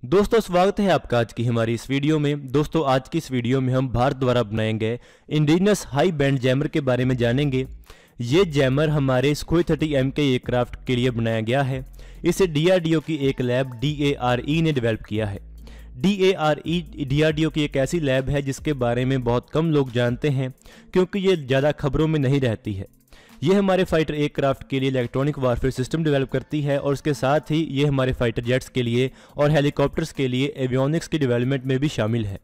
दोस्तों स्वागत है आपका आज की हमारी इस वीडियो में। दोस्तों आज की इस वीडियो में हम भारत द्वारा बनाए गए इंडिजिनस हाई बैंड जैमर के बारे में जानेंगे। ये जैमर हमारे सुखोई 30M के एयरक्राफ्ट के लिए बनाया गया है। इसे DRDO की एक लैब DARE ने डेवलप किया है। DARE DRDO की एक ऐसी लैब है जिसके बारे में बहुत कम लोग जानते हैं क्योंकि ये ज़्यादा खबरों में नहीं रहती है। ये हमारे फाइटर एयरक्राफ्ट के लिए इलेक्ट्रॉनिक वारफेयर सिस्टम डेवलप करती है और उसके साथ ही ये हमारे फाइटर जेट्स के लिए और हेलीकॉप्टर्स के लिए एवियोनिक्स की डेवलपमेंट में भी शामिल है।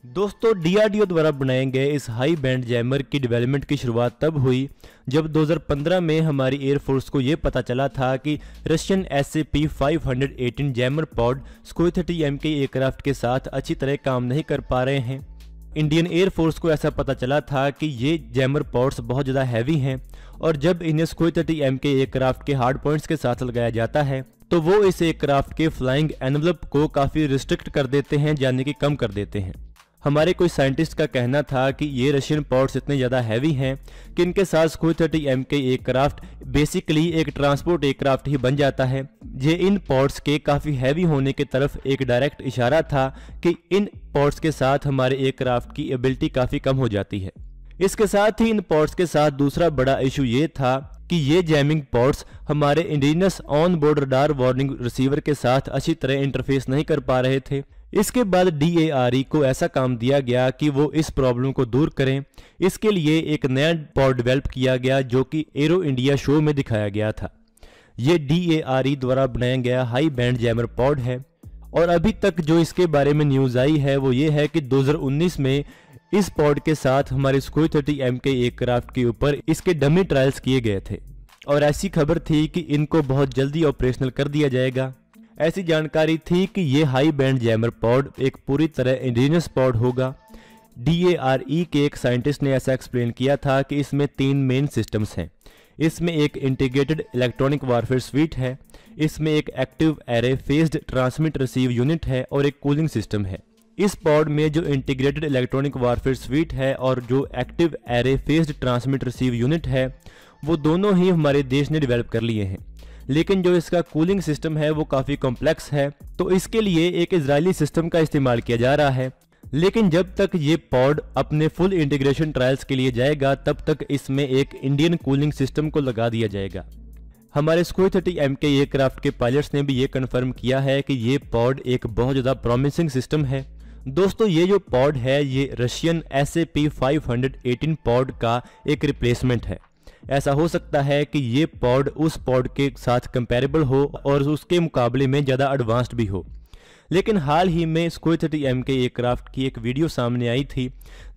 दोस्तों DRDO द्वारा बनाए गए इस हाई बैंड जैमर की डेवलपमेंट की शुरुआत तब हुई जब 2015 में हमारी एयरफोर्स को ये पता चला था कि Russian SAP-518 jammer pod Sukhoi 30M के एयरक्राफ्ट के साथ अच्छी तरह काम नहीं कर पा रहे हैं। इंडियन एयरफोर्स को ऐसा पता चला था कि ये जैमर पॉड्स बहुत ज़्यादा हैवी हैं और जब इन्हें सुखोई 30M के एयरक्राफ्ट के हार्ड पॉइंट्स के साथ लगाया जाता है तो वो इस एयरक्राफ्ट के फ्लाइंग एनवलप को काफ़ी रिस्ट्रिक्ट कर देते हैं, यानी कि कम कर देते हैं। हमारे कोई साइंटिस्ट का कहना था कि ये रशियन पॉड्स इतने ज़्यादा हैवी हैं कि इनके साथ सुखोई 30M के एयरक्राफ्ट बेसिकली एक ट्रांसपोर्ट एयरक्राफ्ट ही बन जाता है। ये इन पॉड्स के काफ़ी हैवी होने की तरफ एक डायरेक्ट इशारा था कि इन पॉड्स के साथ हमारे एयरक्राफ्ट की एबिलिटी काफ़ी कम हो जाती है। इसके साथ ही इन पॉड्स के साथ दूसरा बड़ा इशू ये था कि ये जैमिंग पॉड्स हमारे indigenous on board radar warning receiver के साथ अच्छी तरह इंटरफेस नहीं कर पा रहे थे। इसके बाद DARE को ऐसा काम दिया गया कि वो इस प्रॉब्लम को दूर करें। इसके लिए एक नया पॉड डेवलप किया गया जो कि एरो इंडिया शो में दिखाया गया था। ये DARE द्वारा बनाया गया हाई बैंड जैमर पॉड है और अभी तक जो इसके बारे में न्यूज़ आई है वो ये है कि 2019 में इस पॉड के साथ हमारे सुखोई 30M के एयरक्राफ्ट के ऊपर इसके डमी ट्रायल्स किए गए थे और ऐसी खबर थी कि इनको बहुत जल्दी ऑपरेशनल कर दिया जाएगा। ऐसी जानकारी थी कि ये हाई बैंड जैमर पॉड एक पूरी तरह इंडिजिनस पॉड होगा। DARE के एक साइंटिस्ट ने ऐसा एक्सप्लेन किया था कि इसमें 3 मेन सिस्टम्स हैं। इसमें एक इंटीग्रेटेड इलेक्ट्रॉनिक वारफेयर स्वीट है, इसमें एक active array faced transmit receive unit है और एक कूलिंग सिस्टम है। इस पॉड में जो इंटीग्रेटेड इलेक्ट्रॉनिक वारफेयर स्वीट है और जो active array faced transmit receive unit है वो दोनों ही हमारे देश ने डेवलप कर लिए हैं, लेकिन जो इसका कूलिंग सिस्टम है वो काफ़ी कॉम्प्लेक्स है तो इसके लिए एक इजरायली सिस्टम का इस्तेमाल किया जा रहा है। लेकिन जब तक ये पॉड अपने फुल इंटीग्रेशन ट्रायल्स के लिए जाएगा तब तक इसमें एक इंडियन कूलिंग सिस्टम को लगा दिया जाएगा। हमारे सुखोई 30M के एयरक्राफ्ट के पायलट्स ने भी ये कन्फर्म किया है कि ये पॉड एक बहुत ज़्यादा प्रॉमिसिंग सिस्टम है। दोस्तों ये जो पॉड है ये रशियन SAP-518 पॉड का एक रिप्लेसमेंट है। ऐसा हो सकता है कि ये पॉड उस पॉड के साथ कंपैरेबल हो और उसके मुकाबले में ज़्यादा एडवांस्ड भी हो। लेकिन हाल ही में सुखोई 30M के एयरक्राफ्ट की एक वीडियो सामने आई थी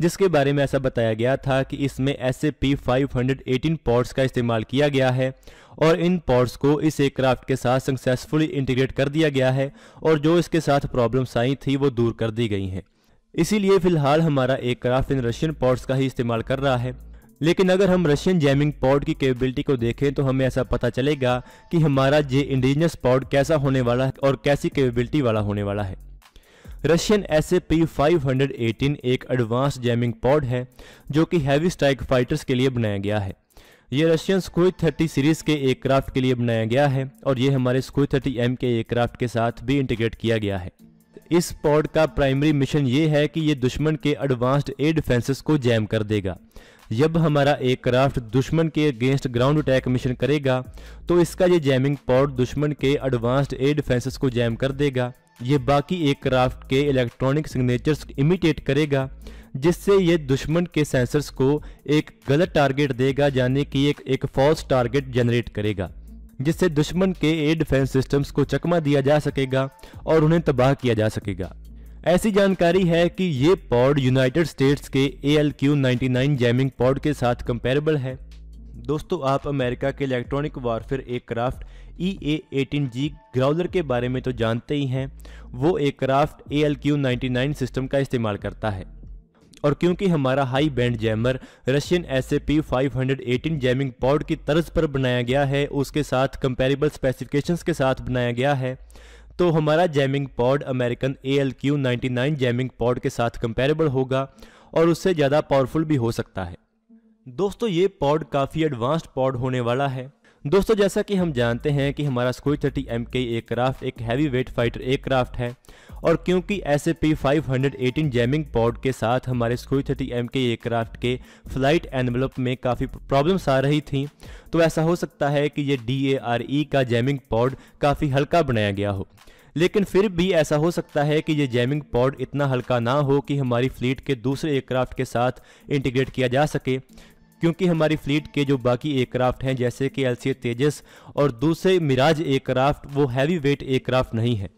जिसके बारे में ऐसा बताया गया था कि इसमें SAP-518 पॉड्स का इस्तेमाल किया गया है और इन पॉड्स को इस एयरक्राफ्ट के साथ सक्सेसफुली इंटीग्रेट कर दिया गया है और जो इसके साथ प्रॉब्लम्स आई थी वो दूर कर दी गई हैं। इसीलिए फिलहाल हमारा एयरक्राफ्ट इन रशियन पॉड्स का ही इस्तेमाल कर रहा है। लेकिन अगर हम रशियन जैमिंग पॉड की कैपेबिलिटी को देखें तो हमें ऐसा पता चलेगा कि हमारा ये इंडिजिनस पॉड कैसा होने वाला है और कैसी कैपेबिलिटी वाला होने वाला है। रशियन SAP-518 एक एडवांस जैमिंग पॉड है जो कि हैवी स्ट्राइक फाइटर्स के लिए बनाया गया है। ये रशियन सुखोई 30 सीरीज़ के एयरक्राफ्ट के लिए बनाया गया है और ये हमारे सुखोई 30M के एयरक्राफ्ट के साथ भी इंटीग्रेट किया गया है। इस पॉड का प्राइमरी मिशन ये है कि ये दुश्मन के एडवांस्ड एयर डिफेंसेस को जैम कर देगा। जब हमारा एयरक्राफ्ट दुश्मन के अगेंस्ट ग्राउंड अटैक मिशन करेगा तो इसका ये जैमिंग पॉड दुश्मन के एडवांस्ड एयर डिफेंसेस को जैम कर देगा। ये बाकी एयरक्राफ्ट के इलेक्ट्रॉनिक सिग्नेचर्स इमिटेट करेगा जिससे ये दुश्मन के सेंसर्स को एक गलत टारगेट देगा, यानी कि एक फॉल्स टारगेट जनरेट करेगा जिससे दुश्मन के एयर डिफेंस सिस्टम्स को चकमा दिया जा सकेगा और उन्हें तबाह किया जा सकेगा। ऐसी जानकारी है कि ये पॉड यूनाइटेड स्टेट्स के ALQ-99 जैमिंग पॉड के साथ कंपैरेबल है। दोस्तों आप अमेरिका के electronic warfare aircraft EA-18G Growler के बारे में तो जानते ही हैं। वो एयरक्राफ्ट ALQ-99 सिस्टम का इस्तेमाल करता है और क्योंकि हमारा high band jammer Russian SAP-518 jamming pod की तर्ज पर बनाया गया है, उसके साथ कंपैरेबल स्पेसिफिकेशंस के साथ बनाया गया है, तो हमारा jamming pod American ALQ-99 jamming pod के साथ कंपैरेबल होगा और उससे ज़्यादा पावरफुल भी हो सकता है। दोस्तों ये पॉड काफ़ी एडवांस्ड पॉड होने वाला है। दोस्तों जैसा कि हम जानते हैं कि हमारा सुखोई 30M के एयरक्राफ्ट एक हैवी वेट फाइटर एयरक्राफ्ट है और क्योंकि SAP-518 जैमिंग पॉड के साथ हमारे Sukhoi 30 MK एयरक्राफ्ट के फ्लाइट एनवेलप में काफ़ी प्रॉब्लम्स आ रही थी, तो ऐसा हो सकता है कि ये DARE का जैमिंग पॉड काफ़ी हल्का बनाया गया हो। लेकिन फिर भी ऐसा हो सकता है कि ये जैमिंग पॉड इतना हल्का ना हो कि हमारी फ्लीट के दूसरे एयरक्राफ्ट के साथ इंटीग्रेट किया जा सके, क्योंकि हमारी फ्लीट के जो बाकी एयरक्राफ्ट हैं जैसे कि LCA तेजस और दूसरे मिराज एयरक्राफ्ट वो हैवी वेट एयरक्राफ्ट नहीं है।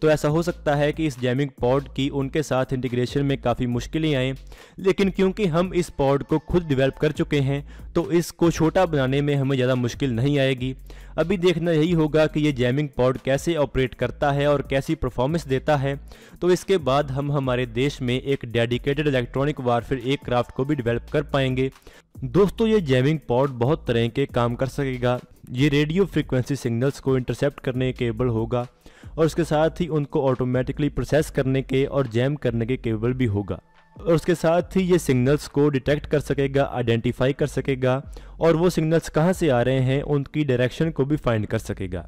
तो ऐसा हो सकता है कि इस जैमिंग पॉड की उनके साथ इंटीग्रेशन में काफ़ी मुश्किलें आएँ, लेकिन क्योंकि हम इस पॉड को खुद डेवलप कर चुके हैं तो इसको छोटा बनाने में हमें ज़्यादा मुश्किल नहीं आएगी। अभी देखना यही होगा कि ये जैमिंग पॉड कैसे ऑपरेट करता है और कैसी परफॉर्मेंस देता है, तो इसके बाद हम हमारे देश में एक डेडिकेटेड इलेक्ट्रॉनिक वारफेयर एयरक्राफ्ट को भी डेवलप कर पाएंगे। दोस्तों, ये जैमिंग पॉड बहुत तरह के काम कर सकेगा। ये रेडियो फ्रीक्वेंसी सिग्नल्स को इंटरसेप्ट करने केबल होगा और उसके साथ ही उनको ऑटोमेटिकली प्रोसेस करने के और जैम करने के केबल भी होगा, और उसके साथ ही ये सिग्नल्स को डिटेक्ट कर सकेगा, आइडेंटिफाई कर सकेगा और वो सिग्नल्स कहाँ से आ रहे हैं उनकी डायरेक्शन को भी फाइंड कर सकेगा।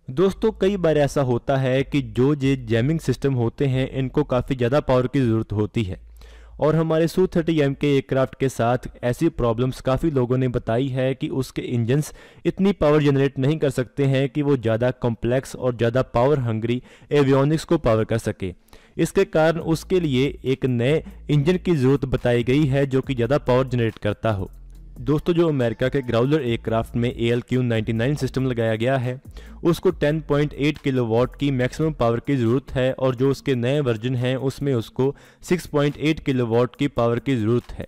दोस्तों, कई बार ऐसा होता है कि जो ये जैमिंग सिस्टम होते हैं इनको काफ़ी ज़्यादा पावर की ज़रूरत होती है, और हमारे Su 30 MK एयरक्राफ्ट के साथ ऐसी प्रॉब्लम्स काफ़ी लोगों ने बताई है कि उसके इंजन्स इतनी पावर जनरेट नहीं कर सकते हैं कि वो ज़्यादा कॉम्प्लेक्स और ज़्यादा पावर हंग्री एवियोनिक्स को पावर कर सके। इसके कारण उसके लिए एक नए इंजन की ज़रूरत बताई गई है जो कि ज़्यादा पावर जनरेट करता हो। दोस्तों, जो अमेरिका के ग्राउलर एयरक्राफ्ट में ALQ-99 सिस्टम लगाया गया है उसको 10.8 किलोवाट की मैक्सिमम पावर की ज़रूरत है, और जो उसके नए वर्जन हैं उसमें उसको 6.8 किलोवाट की पावर की ज़रूरत है।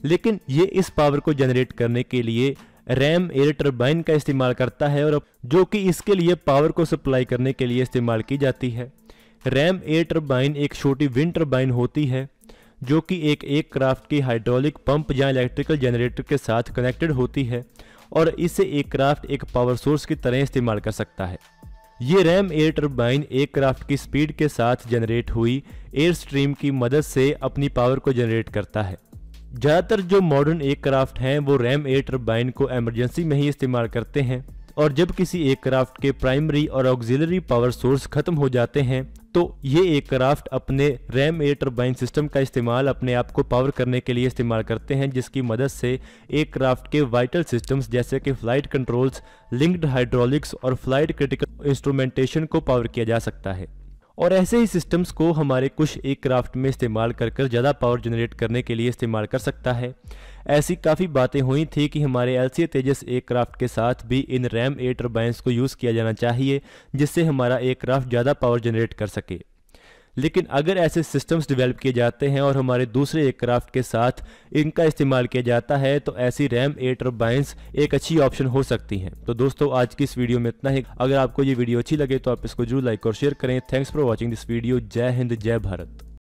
लेकिन ये इस पावर को जनरेट करने के लिए रैम एयर टर्बाइन का इस्तेमाल करता है, और जो कि इसके लिए पावर को सप्लाई करने के लिए इस्तेमाल की जाती है। रैम एयर टर्बाइन एक छोटी विंड टर्बाइन होती है जो कि एक एयरक्राफ्ट की हाइड्रोलिक पंप या इलेक्ट्रिकल जनरेटर के साथ कनेक्टेड होती है, और इसे एयरक्राफ्ट एक पावर सोर्स की तरह इस्तेमाल कर सकता है। ये रैम एयर टर्बाइन एयरक्राफ्ट की स्पीड के साथ जनरेट हुई एयर स्ट्रीम की मदद से अपनी पावर को जनरेट करता है। ज़्यादातर जो मॉडर्न एयरक्राफ्ट हैं वो रैम एयर टर्बाइन को इमरजेंसी में ही इस्तेमाल करते हैं, और जब किसी एयरक्राफ्ट के प्राइमरी और ऑक्सिलरी पावर सोर्स खत्म हो जाते हैं तो ये एयरक्राफ्ट अपने रैम एयर टर्बाइन सिस्टम का इस्तेमाल अपने आप को पावर करने के लिए इस्तेमाल करते हैं, जिसकी मदद से एयरक्राफ्ट के वाइटल सिस्टम्स जैसे कि फ्लाइट कंट्रोल्स, लिंक्ड हाइड्रोलिक्स और फ्लाइट क्रिटिकल इंस्ट्रूमेंटेशन को पावर किया जा सकता है। और ऐसे ही सिस्टम्स को हमारे कुछ एयरक्राफ्ट में इस्तेमाल कर ज़्यादा पावर जनरेट करने के लिए इस्तेमाल कर सकता है। ऐसी काफ़ी बातें हुई थी कि हमारे LCA तेजस एयरक्राफ्ट के साथ भी इन रैम एयर टर्बाइंस को यूज़ किया जाना चाहिए, जिससे हमारा एयरक्राफ्ट ज़्यादा पावर जनरेट कर सके। लेकिन अगर ऐसे सिस्टम्स डेवलप किए जाते हैं और हमारे दूसरे एयरक्राफ्ट के साथ इनका इस्तेमाल किया जाता है तो ऐसी रैम एयर टर्बाइंस एक अच्छी ऑप्शन हो सकती हैं। तो दोस्तों, आज की इस वीडियो में इतना ही। अगर आपको ये वीडियो अच्छी लगे तो आप इसको जरूर लाइक और शेयर करें। Thanks for watching this video. जय हिंद, जय भारत।